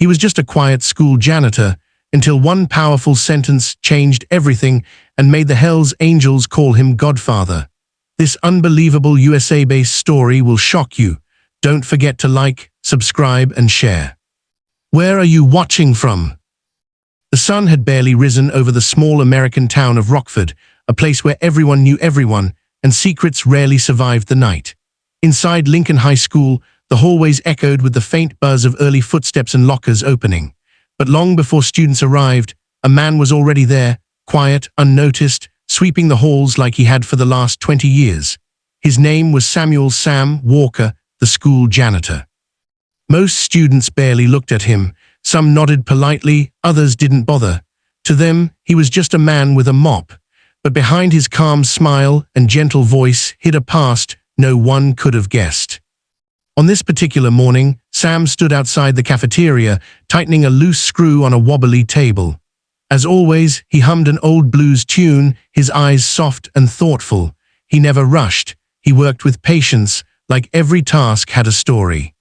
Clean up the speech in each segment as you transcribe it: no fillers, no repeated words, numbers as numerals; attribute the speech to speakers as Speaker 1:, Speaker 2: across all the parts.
Speaker 1: He was just a quiet school janitor until one powerful sentence changed everything and made the Hell's Angels call him Godfather. This unbelievable USA-based story will shock you. Don't forget to like, subscribe, and share. Where are you watching from? The sun had barely risen over the small American town of Rockford, a place where everyone knew everyone, and secrets rarely survived the night. Inside Lincoln High School, the hallways echoed with the faint buzz of early footsteps and lockers opening. But long before students arrived, a man was already there, quiet, unnoticed, sweeping the halls like he had for the last 20 years. His name was Samuel Sam Walker, the school janitor. Most students barely looked at him. Some nodded politely, others didn't bother. To them, he was just a man with a mop. But behind his calm smile and gentle voice hid a past no one could have guessed. On this particular morning, Sam stood outside the cafeteria, tightening a loose screw on a wobbly table. As always, he hummed an old blues tune, his eyes soft and thoughtful. He never rushed. He worked with patience, like every task had a story.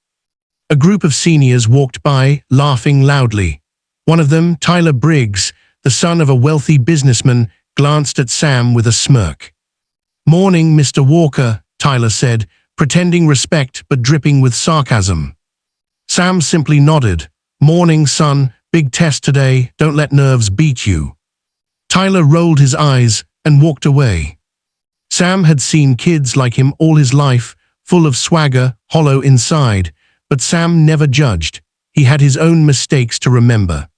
Speaker 1: A group of seniors walked by, laughing loudly. One of them, Tyler Briggs, the son of a wealthy businessman, glanced at Sam with a smirk. "Morning, Mr. Walker," Tyler said, pretending respect but dripping with sarcasm. Sam simply nodded. "Morning, son. Big test today. Don't let nerves beat you." Tyler rolled his eyes and walked away. Sam had seen kids like him all his life, full of swagger, hollow inside, but Sam never judged. He had his own mistakes to remember.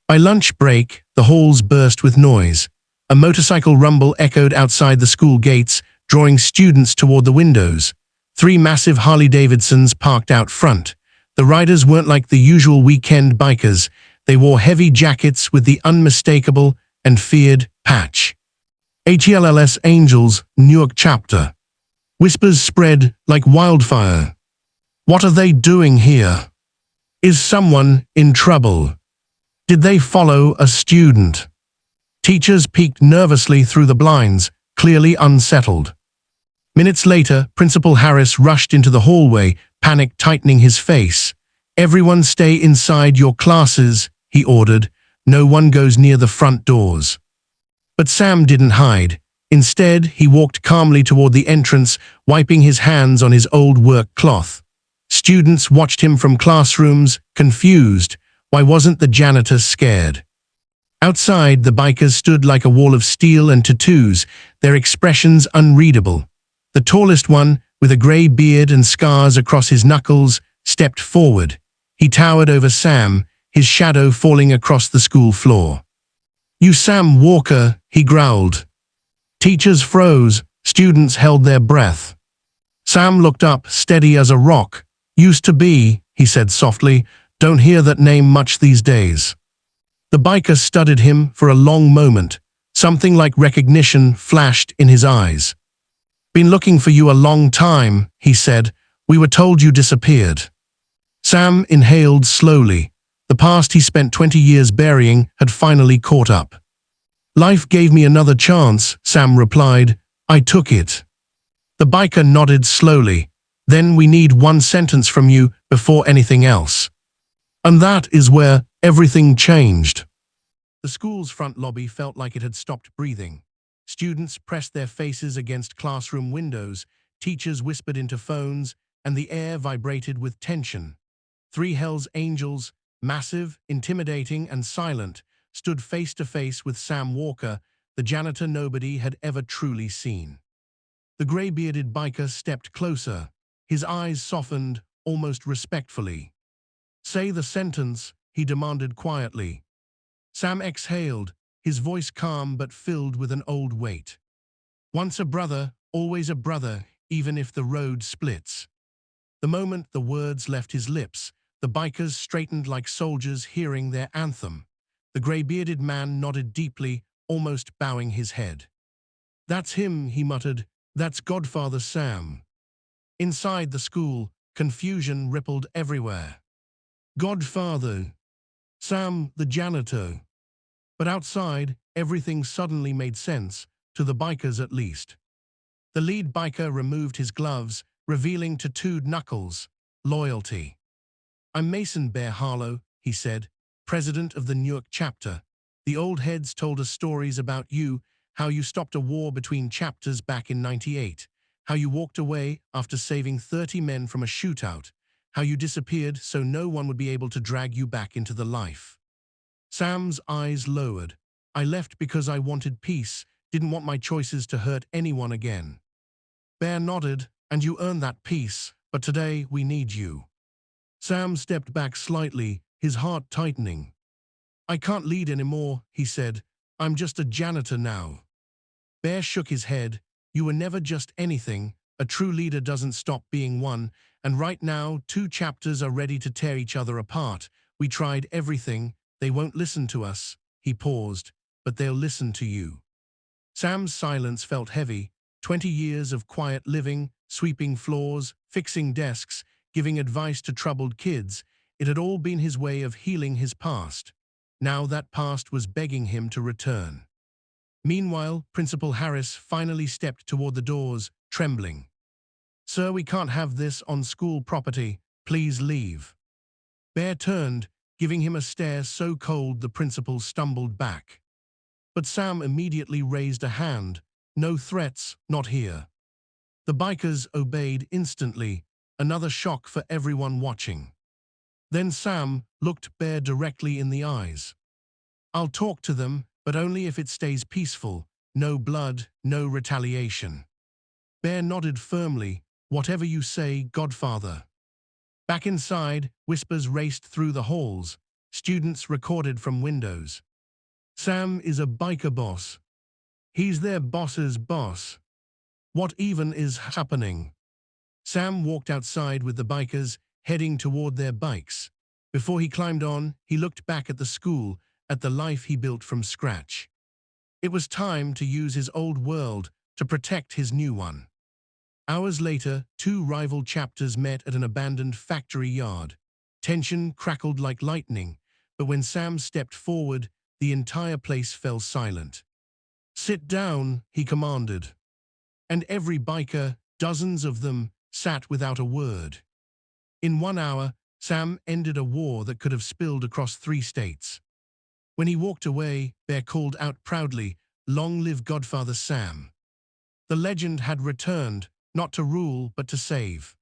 Speaker 1: By lunch break, the halls burst with noise. A motorcycle rumble echoed outside the school gates, drawing students toward the windows. 3 massive Harley-Davidsons parked out front. The riders weren't like the usual weekend bikers. They wore heavy jackets with the unmistakable and feared patch. HELLS Angels, Newark chapter. Whispers spread like wildfire. What are they doing here? Is someone in trouble? Did they follow a student? Teachers peeked nervously through the blinds, clearly unsettled. Minutes later, Principal Harris rushed into the hallway, panic tightening his face. "Everyone stay inside your classes," he ordered. "No one goes near the front doors." But Sam didn't hide. Instead, he walked calmly toward the entrance, wiping his hands on his old work cloth. Students watched him from classrooms, confused. Why wasn't the janitor scared? Outside, the bikers stood like a wall of steel and tattoos, their expressions unreadable. The tallest one, with a gray beard and scars across his knuckles, stepped forward. He towered over Sam, his shadow falling across the school floor. "You Sam Walker," he growled. Teachers froze, students held their breath. Sam looked up, steady as a rock. "Used to be," he said softly. "Don't hear that name much these days." The biker studied him for a long moment. Something like recognition flashed in his eyes. "Been looking for you a long time," he said. "We were told you disappeared." Sam inhaled slowly. The past he spent 20 years burying had finally caught up. "Life gave me another chance," Sam replied. "I took it." The biker nodded slowly. "Then we need one sentence from you before anything else." And that is where everything changed. The school's front lobby felt like it had stopped breathing. Students pressed their faces against classroom windows, teachers whispered into phones, and the air vibrated with tension. 3 Hell's Angels, massive, intimidating, and silent, stood face to face with Sam Walker, the janitor nobody had ever truly seen. The gray-bearded biker stepped closer. His eyes softened, almost respectfully. "Say the sentence," he demanded quietly. Sam exhaled, his voice calm but filled with an old weight. "Once a brother, always a brother, even if the road splits." The moment the words left his lips, the bikers straightened like soldiers hearing their anthem. The gray-bearded man nodded deeply, almost bowing his head. "That's him," he muttered. "That's Godfather Sam." Inside the school, confusion rippled everywhere. Godfather. Sam, the janitor. But outside, everything suddenly made sense, to the bikers at least. The lead biker removed his gloves, revealing tattooed knuckles. Loyalty. "I'm Mason Bear Harlow," he said, president of the Newark chapter. The old heads told us stories about you, how you stopped a war between chapters back in '98, how you walked away after saving 30 men from a shootout, how you disappeared so no one would be able to drag you back into the life. Sam's eyes lowered. I left because I wanted peace, didn't want my choices to hurt anyone again. Bear nodded, and you earned that peace, but today we need you. Sam stepped back slightly, his heart tightening. I can't lead anymore, he said. I'm just a janitor now. Bear shook his head. You were never just anything. A true leader doesn't stop being one, and right now 2 chapters are ready to tear each other apart. We tried everything. They won't listen to us. He paused. But they'll listen to you. Sam's silence felt heavy. 20 years of quiet living, sweeping floors, fixing desks, giving advice to troubled kids. It had all been his way of healing his past. Now that past was begging him to return. Meanwhile, Principal Harris finally stepped toward the doors, trembling. Sir, we can't have this on school property. Please leave. Bear turned, giving him a stare so cold the principal stumbled back. But Sam immediately raised a hand. No threats, not here. The bikers obeyed instantly, another shock for everyone watching. Then Sam looked Bear directly in the eyes. I'll talk to them, but only if it stays peaceful. No blood, no retaliation. Bear nodded firmly. Whatever you say, Godfather. Back inside, whispers raced through the halls. Students recorded from windows. Sam is a biker boss. He's their boss's boss. What even is happening? Sam walked outside with the bikers, heading toward their bikes. Before he climbed on, he looked back at the school, at the life he built from scratch. It was time to use his old world to protect his new one. Hours later, 2 rival chapters met at an abandoned factory yard. Tension crackled like lightning, but when Sam stepped forward, the entire place fell silent. Sit down, he commanded. And every biker, dozens of them, sat without a word. In 1 hour, Sam ended a war that could have spilled across 3 states. When he walked away, Bear called out proudly, "Long live Godfather Sam." The legend had returned, not to rule but to save.